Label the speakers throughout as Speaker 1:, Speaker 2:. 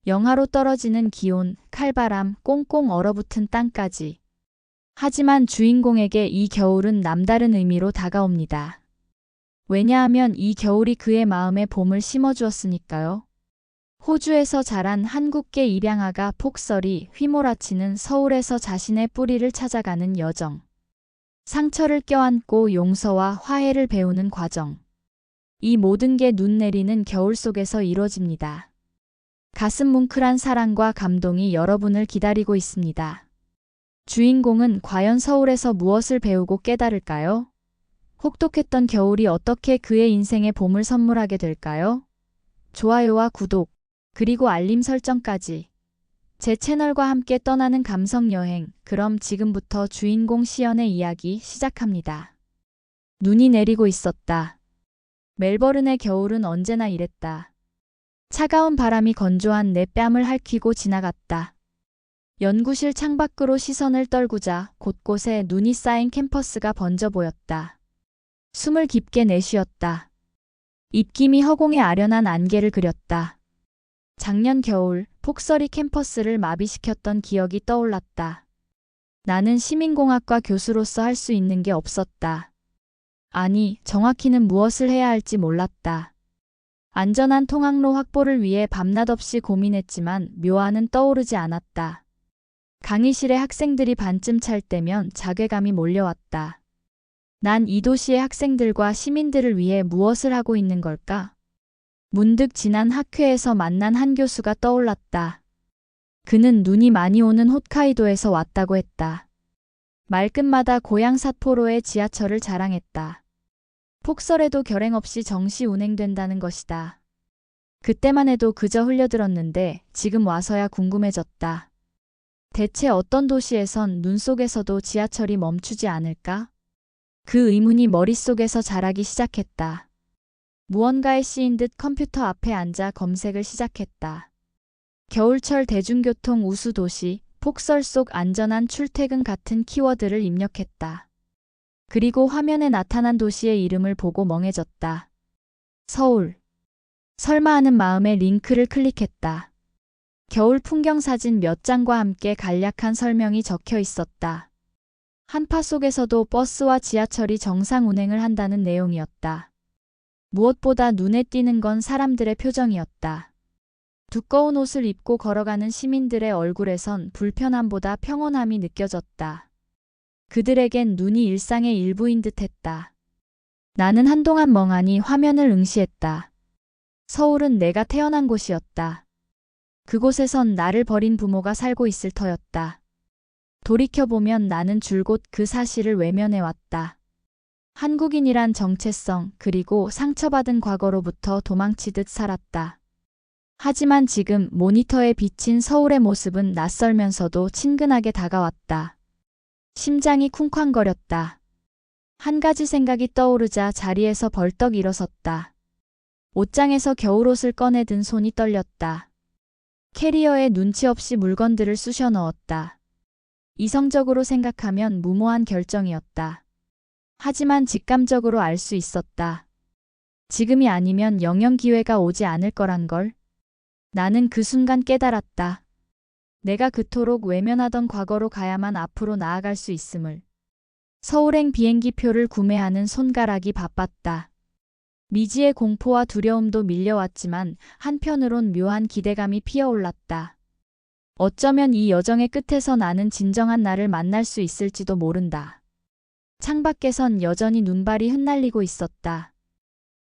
Speaker 1: 영하로 떨어지는 기온, 칼바람, 꽁꽁 얼어붙은 땅까지. 하지만 주인공에게 이 겨울은 남다른 의미로 다가옵니다. 왜냐하면 이 겨울이 그의 마음에 봄을 심어주었으니까요. 호주에서 자란 한국계 입양아가 폭설이 휘몰아치는 서울에서 자신의 뿌리를 찾아가는 여정. 상처를 껴안고 용서와 화해를 배우는 과정. 이 모든 게 눈 내리는 겨울 속에서 이루어집니다. 가슴 뭉클한 사랑과 감동이 여러분을 기다리고 있습니다. 주인공은 과연 서울에서 무엇을 배우고 깨달을까요? 혹독했던 겨울이 어떻게 그의 인생에 봄을 선물하게 될까요? 좋아요와 구독, 그리고 알림 설정까지. 제 채널과 함께 떠나는 감성 여행, 그럼 지금부터 주인공 시연의 이야기 시작합니다. 눈이 내리고 있었다. 멜버른의 겨울은 언제나 이랬다. 차가운 바람이 건조한 내 뺨을 핥히고 지나갔다. 연구실 창밖으로 시선을 떨구자 곳곳에 눈이 쌓인 캠퍼스가 번져 보였다. 숨을 깊게 내쉬었다. 입김이 허공에 아련한 안개를 그렸다. 작년 겨울 폭설이 캠퍼스를 마비시켰던 기억이 떠올랐다. 나는 시민공학과 교수로서 할 수 있는 게 없었다. 아니, 정확히는 무엇을 해야 할지 몰랐다. 안전한 통학로 확보를 위해 밤낮 없이 고민했지만 묘안은 떠오르지 않았다. 강의실에 학생들이 반쯤 찰 때면 자괴감이 몰려왔다. 난 이 도시의 학생들과 시민들을 위해 무엇을 하고 있는 걸까? 문득 지난 학회에서 만난 한 교수가 떠올랐다. 그는 눈이 많이 오는 홋카이도에서 왔다고 했다. 말끝마다 고향 삿포로의 지하철을 자랑했다. 폭설에도 결행 없이 정시 운행된다는 것이다. 그때만 해도 그저 흘려들었는데 지금 와서야 궁금해졌다. 대체 어떤 도시에선 눈 속에서도 지하철이 멈추지 않을까? 그 의문이 머릿속에서 자라기 시작했다. 무언가에 씌인 듯 컴퓨터 앞에 앉아 검색을 시작했다. 겨울철 대중교통 우수 도시, 폭설 속 안전한 출퇴근 같은 키워드를 입력했다. 그리고 화면에 나타난 도시의 이름을 보고 멍해졌다. 서울. 설마 하는 마음에 링크를 클릭했다. 겨울 풍경 사진 몇 장과 함께 간략한 설명이 적혀 있었다. 한파 속에서도 버스와 지하철이 정상 운행을 한다는 내용이었다. 무엇보다 눈에 띄는 건 사람들의 표정이었다. 두꺼운 옷을 입고 걸어가는 시민들의 얼굴에선 불편함보다 평온함이 느껴졌다. 그들에겐 눈이 일상의 일부인 듯했다. 나는 한동안 멍하니 화면을 응시했다. 서울은 내가 태어난 곳이었다. 그곳에선 나를 버린 부모가 살고 있을 터였다. 돌이켜보면 나는 줄곧 그 사실을 외면해왔다. 한국인이란 정체성, 그리고 상처받은 과거로부터 도망치듯 살았다. 하지만 지금 모니터에 비친 서울의 모습은 낯설면서도 친근하게 다가왔다. 심장이 쿵쾅거렸다. 한 가지 생각이 떠오르자 자리에서 벌떡 일어섰다. 옷장에서 겨울옷을 꺼내 든 손이 떨렸다. 캐리어에 눈치 없이 물건들을 쑤셔 넣었다. 이성적으로 생각하면 무모한 결정이었다. 하지만 직감적으로 알 수 있었다. 지금이 아니면 영영 기회가 오지 않을 거란 걸. 나는 그 순간 깨달았다. 내가 그토록 외면하던 과거로 가야만 앞으로 나아갈 수 있음을. 서울행 비행기표를 구매하는 손가락이 바빴다. 미지의 공포와 두려움도 밀려왔지만 한편으론 묘한 기대감이 피어올랐다. 어쩌면 이 여정의 끝에서 나는 진정한 나를 만날 수 있을지도 모른다. 창밖에선 여전히 눈발이 흩날리고 있었다.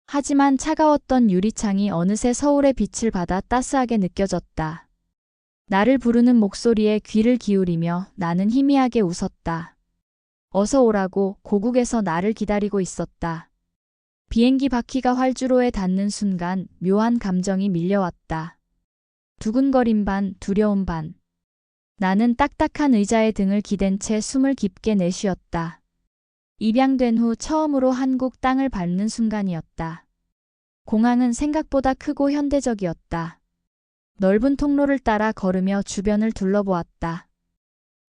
Speaker 1: 하지만 차가웠던 유리창이 어느새 서울의 빛을 받아 따스하게 느껴졌다. 나를 부르는 목소리에 귀를 기울이며 나는 희미하게 웃었다. 어서 오라고 고국에서 나를 기다리고 있었다. 비행기 바퀴가 활주로에 닿는 순간 묘한 감정이 밀려왔다. 두근거림 반, 두려움 반. 나는 딱딱한 의자에 등을 기댄 채 숨을 깊게 내쉬었다. 입양된 후 처음으로 한국 땅을 밟는 순간이었다. 공항은 생각보다 크고 현대적이었다. 넓은 통로를 따라 걸으며 주변을 둘러보았다.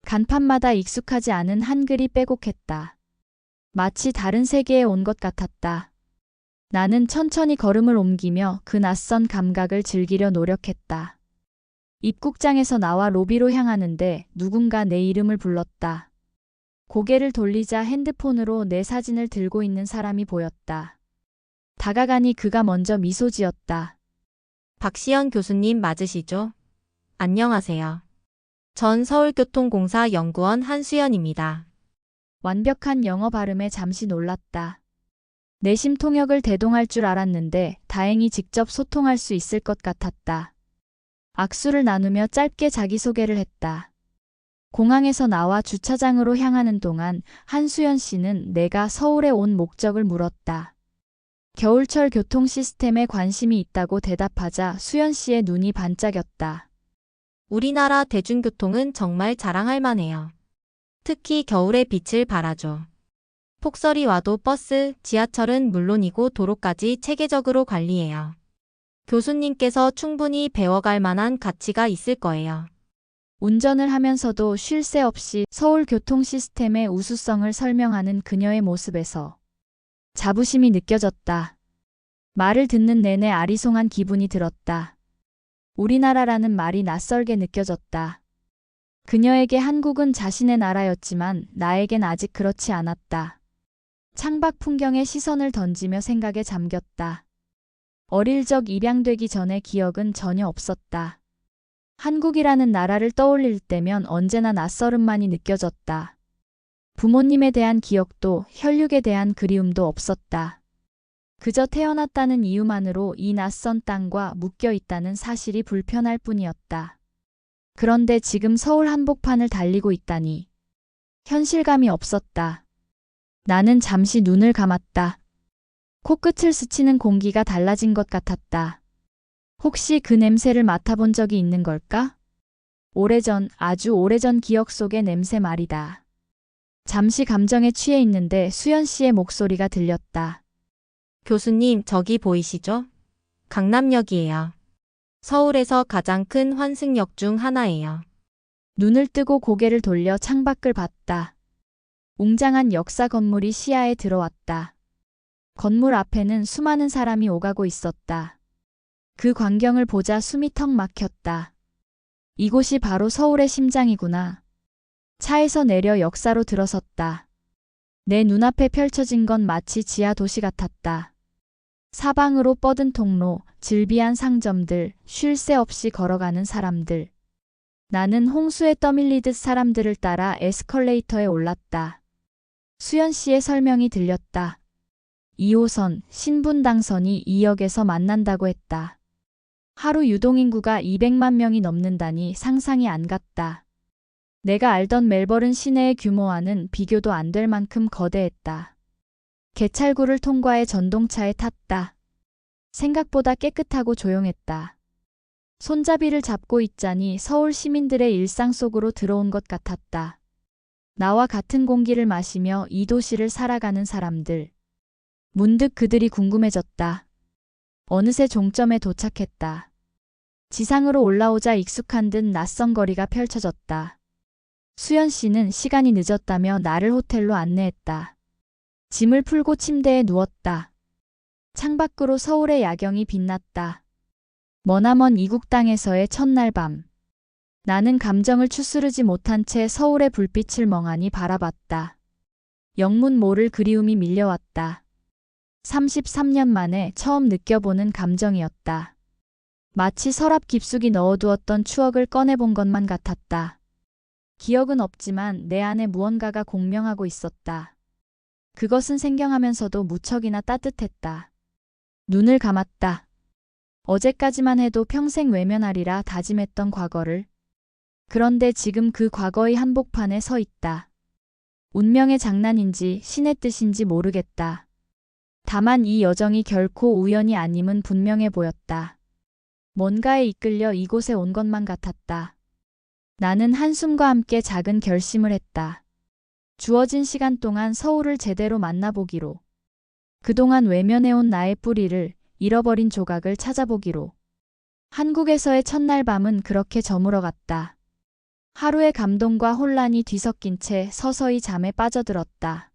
Speaker 1: 간판마다 익숙하지 않은 한글이 빼곡했다. 마치 다른 세계에 온 것 같았다. 나는 천천히 걸음을 옮기며 그 낯선 감각을 즐기려 노력했다. 입국장에서 나와 로비로 향하는데 누군가 내 이름을 불렀다. 고개를 돌리자 핸드폰으로 내 사진을 들고 있는 사람이 보였다. 다가가니 그가 먼저 미소 지었다.
Speaker 2: 박시연 교수님 맞으시죠? 안녕하세요. 전 서울교통공사 연구원 한수연입니다.
Speaker 1: 완벽한 영어 발음에 잠시 놀랐다. 내심 통역을 대동할 줄 알았는데 다행히 직접 소통할 수 있을 것 같았다. 악수를 나누며 짧게 자기소개를 했다. 공항에서 나와 주차장으로 향하는 동안 한수연 씨는 내가 서울에 온 목적을 물었다. 겨울철 교통 시스템에 관심이 있다고 대답하자 수연 씨의 눈이 반짝였다.
Speaker 2: 우리나라 대중교통은 정말 자랑할 만해요. 특히 겨울에 빛을 발하죠. 폭설이 와도 버스, 지하철은 물론이고 도로까지 체계적으로 관리해요. 교수님께서 충분히 배워갈 만한 가치가 있을 거예요.
Speaker 1: 운전을 하면서도 쉴 새 없이 서울 교통 시스템의 우수성을 설명하는 그녀의 모습에서 자부심이 느껴졌다. 말을 듣는 내내 아리송한 기분이 들었다. 우리나라라는 말이 낯설게 느껴졌다. 그녀에게 한국은 자신의 나라였지만 나에겐 아직 그렇지 않았다. 창밖 풍경에 시선을 던지며 생각에 잠겼다. 어릴 적 입양되기 전의 기억은 전혀 없었다. 한국이라는 나라를 떠올릴 때면 언제나 낯설음만이 느껴졌다. 부모님에 대한 기억도 혈육에 대한 그리움도 없었다. 그저 태어났다는 이유만으로 이 낯선 땅과 묶여 있다는 사실이 불편할 뿐이었다. 그런데 지금 서울 한복판을 달리고 있다니 현실감이 없었다. 나는 잠시 눈을 감았다. 코끝을 스치는 공기가 달라진 것 같았다. 혹시 그 냄새를 맡아본 적이 있는 걸까? 오래전, 아주 오래전 기억 속의 냄새 말이다. 잠시 감정에 취해 있는데 수연 씨의 목소리가 들렸다.
Speaker 2: 교수님, 저기 보이시죠? 강남역이에요. 서울에서 가장 큰 환승역 중 하나예요.
Speaker 1: 눈을 뜨고 고개를 돌려 창밖을 봤다. 웅장한 역사 건물이 시야에 들어왔다. 건물 앞에는 수많은 사람이 오가고 있었다. 그 광경을 보자 숨이 턱 막혔다. 이곳이 바로 서울의 심장이구나. 차에서 내려 역사로 들어섰다. 내 눈앞에 펼쳐진 건 마치 지하 도시 같았다. 사방으로 뻗은 통로, 즐비한 상점들, 쉴 새 없이 걸어가는 사람들. 나는 홍수에 떠밀리듯 사람들을 따라 에스컬레이터에 올랐다. 수연 씨의 설명이 들렸다. 2호선, 신분당선이 이 역에서 만난다고 했다. 하루 유동인구가 200만 명이 넘는다니 상상이 안 갔다. 내가 알던 멜버른 시내의 규모와는 비교도 안 될 만큼 거대했다. 개찰구를 통과해 전동차에 탔다. 생각보다 깨끗하고 조용했다. 손잡이를 잡고 있자니 서울 시민들의 일상 속으로 들어온 것 같았다. 나와 같은 공기를 마시며 이 도시를 살아가는 사람들. 문득 그들이 궁금해졌다. 어느새 종점에 도착했다. 지상으로 올라오자 익숙한 듯 낯선 거리가 펼쳐졌다. 수연 씨는 시간이 늦었다며 나를 호텔로 안내했다. 짐을 풀고 침대에 누웠다. 창밖으로 서울의 야경이 빛났다. 머나먼 이국 땅에서의 첫날 밤. 나는 감정을 추스르지 못한 채 서울의 불빛을 멍하니 바라봤다. 영문 모를 그리움이 밀려왔다. 33년 만에 처음 느껴보는 감정이었다. 마치 서랍 깊숙이 넣어두었던 추억을 꺼내본 것만 같았다. 기억은 없지만 내 안에 무언가가 공명하고 있었다. 그것은 생경하면서도 무척이나 따뜻했다. 눈을 감았다. 어제까지만 해도 평생 외면하리라 다짐했던 과거를. 그런데 지금 그 과거의 한복판에 서 있다. 운명의 장난인지 신의 뜻인지 모르겠다. 다만 이 여정이 결코 우연이 아님은 분명해 보였다. 뭔가에 이끌려 이곳에 온 것만 같았다. 나는 한숨과 함께 작은 결심을 했다. 주어진 시간 동안 서울을 제대로 만나보기로. 그동안 외면해온 나의 뿌리를, 잃어버린 조각을 찾아보기로. 한국에서의 첫날 밤은 그렇게 저물어갔다. 하루의 감동과 혼란이 뒤섞인 채 서서히 잠에 빠져들었다.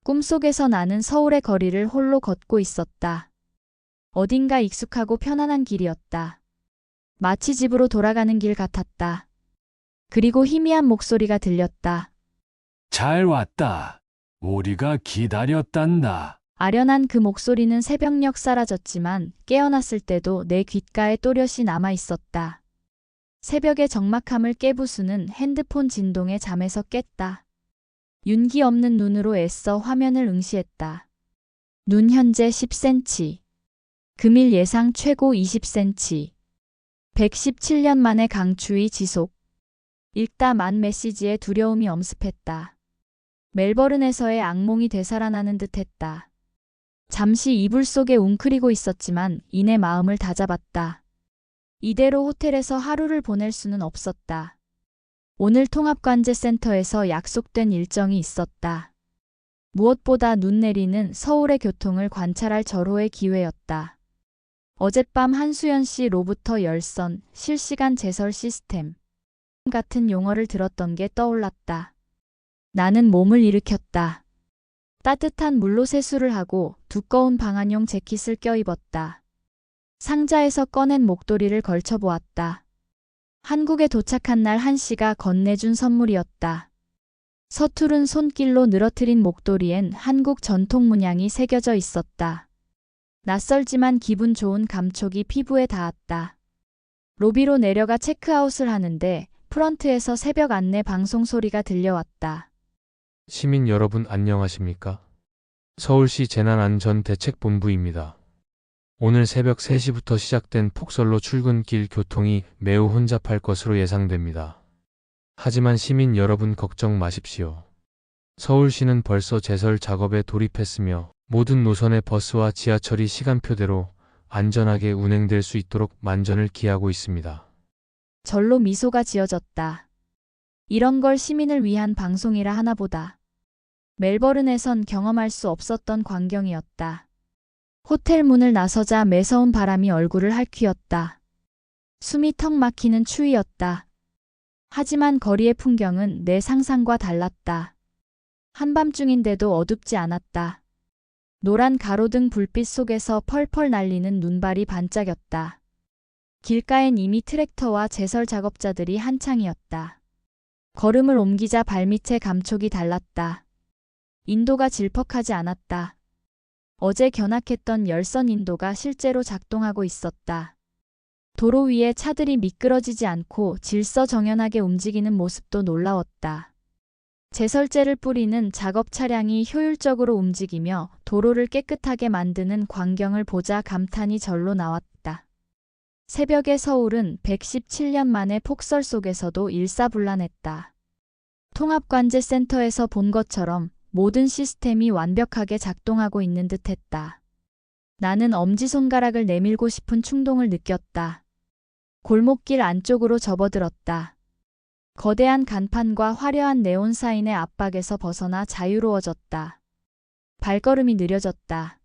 Speaker 1: 꿈속에서 나는 서울의 거리를 홀로 걷고 있었다. 어딘가 익숙하고 편안한 길이었다. 마치 집으로 돌아가는 길 같았다. 그리고 희미한 목소리가 들렸다.
Speaker 3: 잘 왔다. 우리가 기다렸단다.
Speaker 1: 아련한 그 목소리는 새벽녘 사라졌지만 깨어났을 때도 내 귓가에 또렷이 남아 있었다. 새벽의 적막함을 깨부수는 핸드폰 진동에 잠에서 깼다. 윤기 없는 눈으로 애써 화면을 응시했다. 눈 현재 10cm. 금일 예상 최고 20cm. 117년 만에 강추위 지속. 읽다 만 메시지에 두려움이 엄습했다. 멜버른에서의 악몽이 되살아나는 듯했다. 잠시 이불 속에 웅크리고 있었지만 이내 마음을 다잡았다. 이대로 호텔에서 하루를 보낼 수는 없었다. 오늘 통합관제센터에서 약속된 일정이 있었다. 무엇보다 눈 내리는 서울의 교통을 관찰할 절호의 기회였다. 어젯밤 한수연 씨로부터 열선, 실시간 제설 시스템 같은 용어를 들었던 게 떠올랐다. 나는 몸을 일으켰다. 따뜻한 물로 세수를 하고 두꺼운 방한용 재킷을 껴입었다. 상자에서 꺼낸 목도리를 걸쳐보았다. 한국에 도착한 날 한씨가 건네준 선물이었다. 서투른 손길로 늘어뜨린 목도리엔 한국 전통 문양이 새겨져 있었다. 낯설지만 기분 좋은 감촉이 피부에 닿았다. 로비로 내려가 체크아웃을 하는데 프런트에서 새벽 안내 방송 소리가 들려왔다.
Speaker 4: 시민 여러분 안녕하십니까? 서울시 재난안전대책본부입니다. 오늘 새벽 3시부터 시작된 폭설로 출근길 교통이 매우 혼잡할 것으로 예상됩니다. 하지만 시민 여러분 걱정 마십시오. 서울시는 벌써 제설 작업에 돌입했으며 모든 노선의 버스와 지하철이 시간표대로 안전하게 운행될 수 있도록 만전을 기하고 있습니다.
Speaker 1: 절로 미소가 지어졌다. 이런 걸 시민을 위한 방송이라 하나보다. 멜버른에선 경험할 수 없었던 광경이었다. 호텔 문을 나서자 매서운 바람이 얼굴을 핥히었다. 숨이 턱 막히는 추위였다. 하지만 거리의 풍경은 내 상상과 달랐다. 한밤중인데도 어둡지 않았다. 노란 가로등 불빛 속에서 펄펄 날리는 눈발이 반짝였다. 길가엔 이미 트랙터와 제설 작업자들이 한창이었다. 걸음을 옮기자 발밑의 감촉이 달랐다. 인도가 질퍽하지 않았다. 어제 견학했던 열선 인도가 실제로 작동하고 있었다. 도로 위에 차들이 미끄러지지 않고 질서정연하게 움직이는 모습도 놀라웠다. 제설제를 뿌리는 작업 차량이 효율적으로 움직이며 도로를 깨끗하게 만드는 광경을 보자 감탄이 절로 나왔다. 새벽의 서울은 117년 만에 폭설 속에서도 일사불란했다. 통합관제센터에서 본 것처럼 모든 시스템이 완벽하게 작동하고 있는 듯했다. 나는 엄지손가락을 내밀고 싶은 충동을 느꼈다. 골목길 안쪽으로 접어들었다. 거대한 간판과 화려한 네온 사인의 압박에서 벗어나 자유로워졌다. 발걸음이 느려졌다.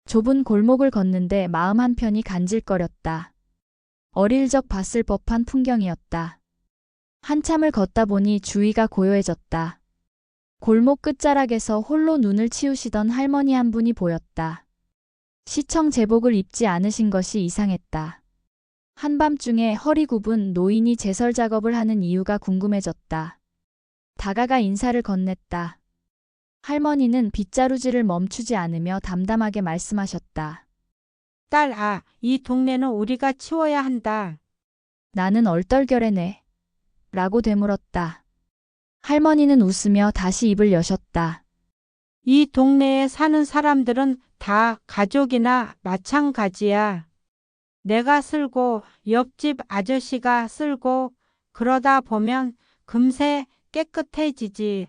Speaker 1: 좁은 골목을 걷는데 마음 한편이 간질거렸다. 어릴 적 봤을 법한 풍경이었다. 한참을 걷다 보니 주위가 고요해졌다. 골목 끝자락에서 홀로 눈을 치우시던 할머니 한 분이 보였다. 시청 제복을 입지 않으신 것이 이상했다. 한밤중에 허리 굽은 노인이 제설 작업을 하는 이유가 궁금해졌다. 다가가 인사를 건넸다. 할머니는 빗자루질을 멈추지 않으며 담담하게 말씀하셨다.
Speaker 5: 딸아, 이 동네는 우리가 치워야 한다.
Speaker 1: 나는 얼떨결에네. 라고 되물었다. 할머니는 웃으며 다시 입을 여셨다.
Speaker 5: 이 동네에 사는 사람들은 다 가족이나 마찬가지야. 내가 쓸고 옆집 아저씨가 쓸고 그러다 보면 금세 깨끗해지지.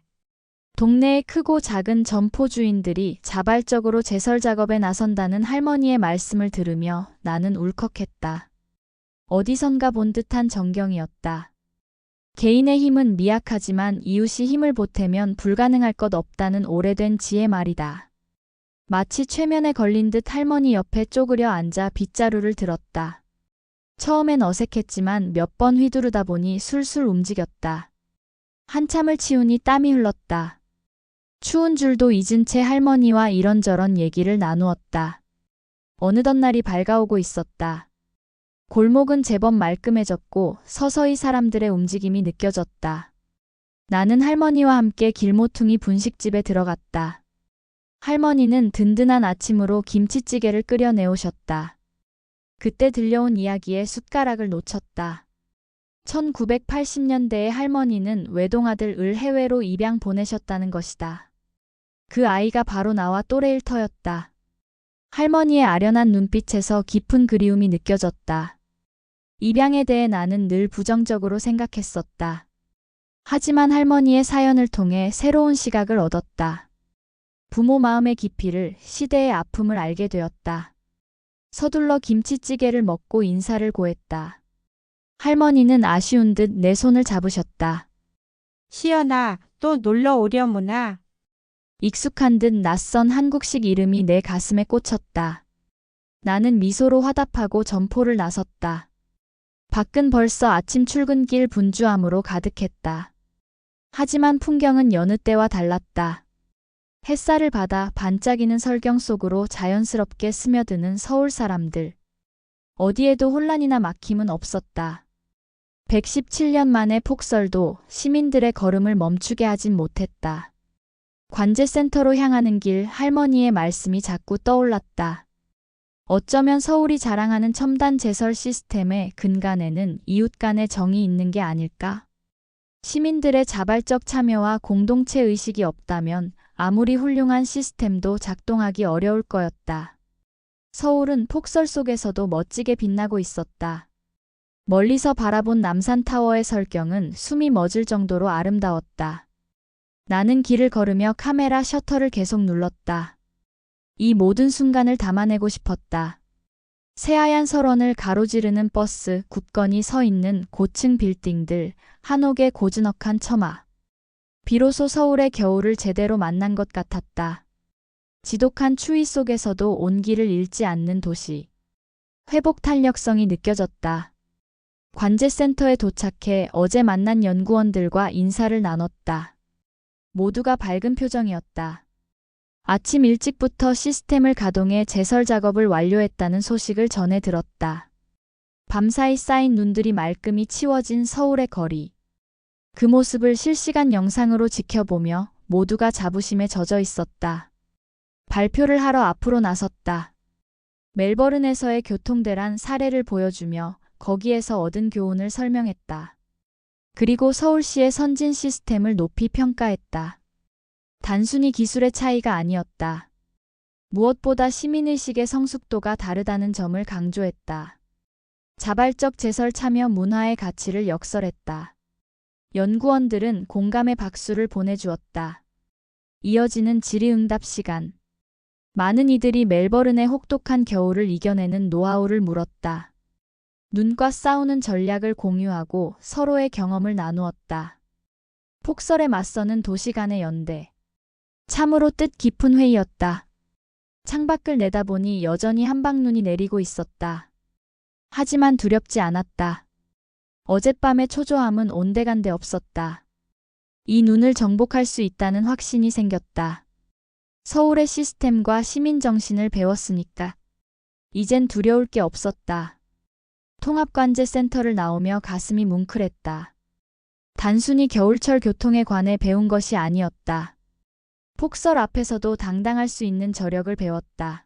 Speaker 1: 동네의 크고 작은 점포 주인들이 자발적으로 제설 작업에 나선다는 할머니의 말씀을 들으며 나는 울컥했다. 어디선가 본 듯한 정경이었다. 개인의 힘은 미약하지만 이웃이 힘을 보태면 불가능할 것 없다는 오래된 지혜 말이다. 마치 최면에 걸린 듯 할머니 옆에 쪼그려 앉아 빗자루를 들었다. 처음엔 어색했지만 몇 번 휘두르다 보니 술술 움직였다. 한참을 치우니 땀이 흘렀다. 추운 줄도 잊은 채 할머니와 이런저런 얘기를 나누었다. 어느덧 날이 밝아오고 있었다. 골목은 제법 말끔해졌고 서서히 사람들의 움직임이 느껴졌다. 나는 할머니와 함께 길모퉁이 분식집에 들어갔다. 할머니는 든든한 아침으로 김치찌개를 끓여 내오셨다. 그때 들려온 이야기에 숟가락을 놓쳤다. 1980년대에 할머니는 외동아들 을 해외로 입양 보내셨다는 것이다. 그 아이가 바로 나와 또래일 터였다. 할머니의 아련한 눈빛에서 깊은 그리움이 느껴졌다. 입양에 대해 나는 늘 부정적으로 생각했었다. 하지만 할머니의 사연을 통해 새로운 시각을 얻었다. 부모 마음의 깊이를, 시대의 아픔을 알게 되었다. 서둘러 김치찌개를 먹고 인사를 고했다. 할머니는 아쉬운 듯 내 손을 잡으셨다.
Speaker 5: 시연아, 또 놀러 오려무나.
Speaker 1: 익숙한 듯 낯선 한국식 이름이 내 가슴에 꽂혔다. 나는 미소로 화답하고 점포를 나섰다. 밖은 벌써 아침 출근길 분주함으로 가득했다. 하지만 풍경은 여느 때와 달랐다. 햇살을 받아 반짝이는 설경 속으로 자연스럽게 스며드는 서울 사람들. 어디에도 혼란이나 막힘은 없었다. 117년 만에 폭설도 시민들의 걸음을 멈추게 하진 못했다. 관제센터로 향하는 길 할머니의 말씀이 자꾸 떠올랐다. 어쩌면 서울이 자랑하는 첨단 제설 시스템의 근간에는 이웃 간의 정이 있는 게 아닐까? 시민들의 자발적 참여와 공동체 의식이 없다면 아무리 훌륭한 시스템도 작동하기 어려울 거였다. 서울은 폭설 속에서도 멋지게 빛나고 있었다. 멀리서 바라본 남산타워의 설경은 숨이 멎을 정도로 아름다웠다. 나는 길을 걸으며 카메라 셔터를 계속 눌렀다. 이 모든 순간을 담아내고 싶었다. 새하얀 설원을 가로지르는 버스, 굳건히 서 있는 고층 빌딩들, 한옥의 고즈넉한 처마. 비로소 서울의 겨울을 제대로 만난 것 같았다. 지독한 추위 속에서도 온기를 잃지 않는 도시. 회복 탄력성이 느껴졌다. 관제센터에 도착해 어제 만난 연구원들과 인사를 나눴다. 모두가 밝은 표정이었다. 아침 일찍부터 시스템을 가동해 제설 작업을 완료했다는 소식을 전해 들었다. 밤사이 쌓인 눈들이 말끔히 치워진 서울의 거리. 그 모습을 실시간 영상으로 지켜보며 모두가 자부심에 젖어 있었다. 발표를 하러 앞으로 나섰다. 멜버른에서의 교통대란 사례를 보여주며 거기에서 얻은 교훈을 설명했다. 그리고 서울시의 선진 시스템을 높이 평가했다. 단순히 기술의 차이가 아니었다. 무엇보다 시민의식의 성숙도가 다르다는 점을 강조했다. 자발적 제설 참여 문화의 가치를 역설했다. 연구원들은 공감의 박수를 보내주었다. 이어지는 질의응답 시간. 많은 이들이 멜버른의 혹독한 겨울을 이겨내는 노하우를 물었다. 눈과 싸우는 전략을 공유하고 서로의 경험을 나누었다. 폭설에 맞서는 도시 간의 연대. 참으로 뜻깊은 회의였다. 창밖을 내다보니 여전히 한방눈이 내리고 있었다. 하지만 두렵지 않았다. 어젯밤의 초조함은 온데간데 없었다. 이 눈을 정복할 수 있다는 확신이 생겼다. 서울의 시스템과 시민 정신을 배웠으니까. 이젠 두려울 게 없었다. 통합관제센터를 나오며 가슴이 뭉클했다. 단순히 겨울철 교통에 관해 배운 것이 아니었다. 폭설 앞에서도 당당할 수 있는 저력을 배웠다.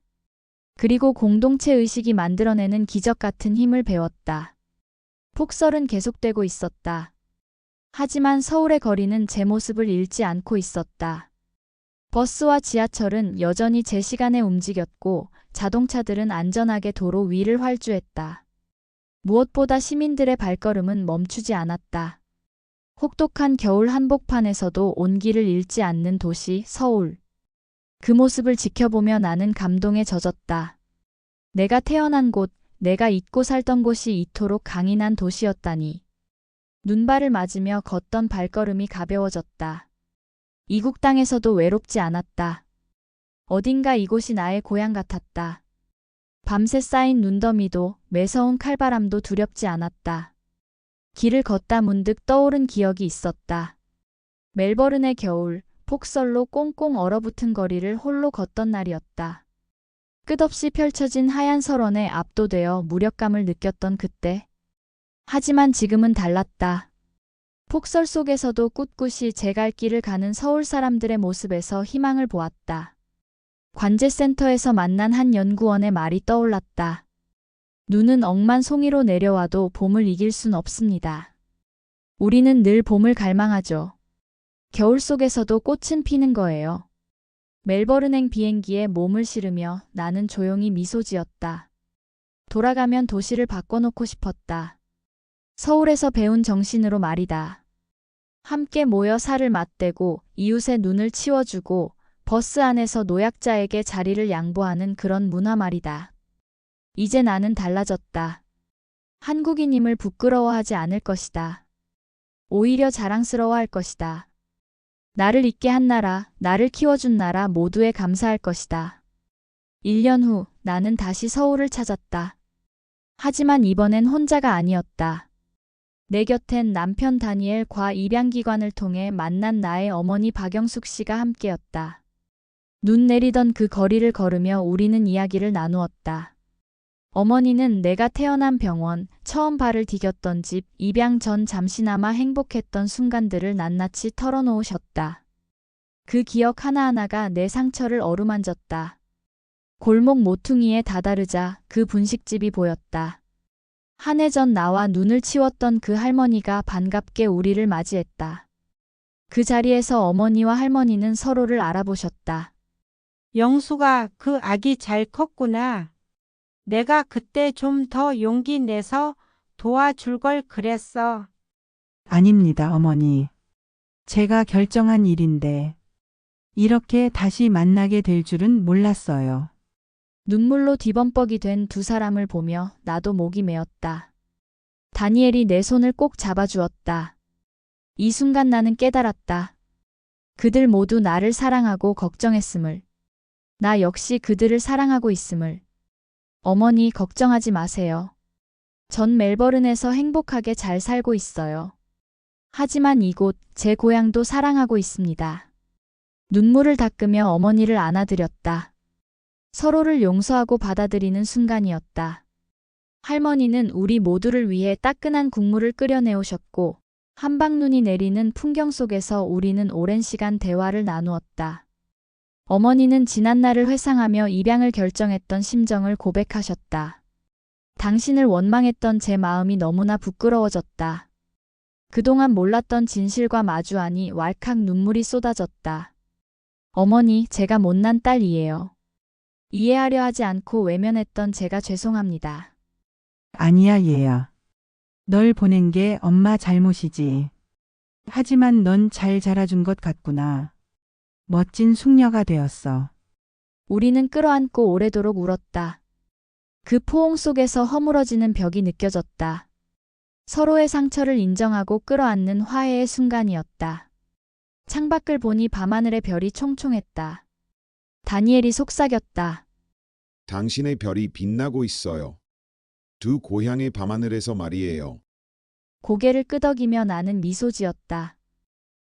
Speaker 1: 그리고 공동체 의식이 만들어내는 기적 같은 힘을 배웠다. 폭설은 계속되고 있었다. 하지만 서울의 거리는 제 모습을 잃지 않고 있었다. 버스와 지하철은 여전히 제 시간에 움직였고 자동차들은 안전하게 도로 위를 활주했다. 무엇보다 시민들의 발걸음은 멈추지 않았다. 혹독한 겨울 한복판에서도 온기를 잃지 않는 도시 서울. 그 모습을 지켜보며 나는 감동에 젖었다. 내가 태어난 곳, 내가 잊고 살던 곳이 이토록 강인한 도시였다니. 눈발을 맞으며 걷던 발걸음이 가벼워졌다. 이국 땅에서도 외롭지 않았다. 어딘가 이곳이 나의 고향 같았다. 밤새 쌓인 눈더미도 매서운 칼바람도 두렵지 않았다. 길을 걷다 문득 떠오른 기억이 있었다. 멜버른의 겨울, 폭설로 꽁꽁 얼어붙은 거리를 홀로 걷던 날이었다. 끝없이 펼쳐진 하얀 설원에 압도되어 무력감을 느꼈던 그때. 하지만 지금은 달랐다. 폭설 속에서도 꿋꿋이 제 갈 길을 가는 서울 사람들의 모습에서 희망을 보았다. 관제센터에서 만난 한 연구원의 말이 떠올랐다. 눈은 억만 송이로 내려와도 봄을 이길 순 없습니다. 우리는 늘 봄을 갈망하죠. 겨울 속에서도 꽃은 피는 거예요. 멜버른행 비행기에 몸을 실으며 나는 조용히 미소 지었다. 돌아가면 도시를 바꿔놓고 싶었다. 서울에서 배운 정신으로 말이다. 함께 모여 살을 맞대고 이웃의 눈을 치워주고 버스 안에서 노약자에게 자리를 양보하는 그런 문화 말이다. 이제 나는 달라졌다. 한국인임을 부끄러워하지 않을 것이다. 오히려 자랑스러워할 것이다. 나를 있게 한 나라, 나를 키워준 나라 모두에 감사할 것이다. 1년 후 나는 다시 서울을 찾았다. 하지만 이번엔 혼자가 아니었다. 내 곁엔 남편 다니엘과 입양기관을 통해 만난 나의 어머니 박영숙 씨가 함께였다. 눈 내리던 그 거리를 걸으며 우리는 이야기를 나누었다. 어머니는 내가 태어난 병원, 처음 발을 디뎠던 집, 입양 전 잠시나마 행복했던 순간들을 낱낱이 털어놓으셨다. 그 기억 하나하나가 내 상처를 어루만졌다. 골목 모퉁이에 다다르자 그 분식집이 보였다. 한 해 전 나와 눈을 치웠던 그 할머니가 반갑게 우리를 맞이했다. 그 자리에서 어머니와 할머니는 서로를 알아보셨다.
Speaker 5: 영수가 그 아기 잘 컸구나. 내가 그때 좀 더 용기 내서 도와줄 걸 그랬어.
Speaker 6: 아닙니다, 어머니. 제가 결정한 일인데 이렇게 다시 만나게 될 줄은 몰랐어요.
Speaker 1: 눈물로 뒤범벅이 된 두 사람을 보며 나도 목이 메었다. 다니엘이 내 손을 꼭 잡아주었다. 이 순간 나는 깨달았다. 그들 모두 나를 사랑하고 걱정했음을. 나 역시 그들을 사랑하고 있음을. 어머니 걱정하지 마세요. 전 멜버른에서 행복하게 잘 살고 있어요. 하지만 이곳 제 고향도 사랑하고 있습니다. 눈물을 닦으며 어머니를 안아드렸다. 서로를 용서하고 받아들이는 순간이었다. 할머니는 우리 모두를 위해 따끈한 국물을 끓여내오셨고 한방눈이 내리는 풍경 속에서 우리는 오랜 시간 대화를 나누었다. 어머니는 지난날을 회상하며 입양을 결정했던 심정을 고백하셨다. 당신을 원망했던 제 마음이 너무나 부끄러워졌다. 그동안 몰랐던 진실과 마주하니 왈칵 눈물이 쏟아졌다. 어머니, 제가 못난 딸이에요. 이해하려 하지 않고 외면했던 제가 죄송합니다.
Speaker 6: 아니야, 얘야. 널 보낸 게 엄마 잘못이지. 하지만 넌 잘 자라준 것 같구나. 멋진 숙녀가 되었어.
Speaker 1: 우리는 끌어안고 오래도록 울었다. 그 포옹 속에서 허물어지는 벽이 느껴졌다. 서로의 상처를 인정하고 끌어안는 화해의 순간이었다. 창밖을 보니 밤하늘의 별이 총총했다. 다니엘이 속삭였다.
Speaker 7: 당신의 별이 빛나고 있어요. 두 고향의 밤하늘에서 말이에요.
Speaker 1: 고개를 끄덕이며 나는 미소 지었다.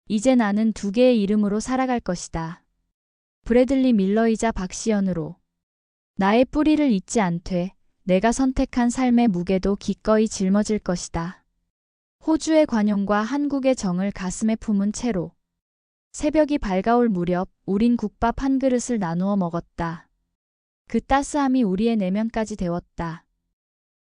Speaker 1: 이제 나는 두 개의 이름으로 살아갈 것이다. 브래들리 밀러이자 박시연으로. 나의 뿌리를 잊지 않되 내가 선택한 삶의 무게도 기꺼이 짊어질 것이다. 호주의 관용과 한국의 정을 가슴에 품은 채로. 새벽이 밝아올 무렵 우린 국밥 한 그릇을 나누어 먹었다. 그 따스함이 우리의 내면까지 데웠다.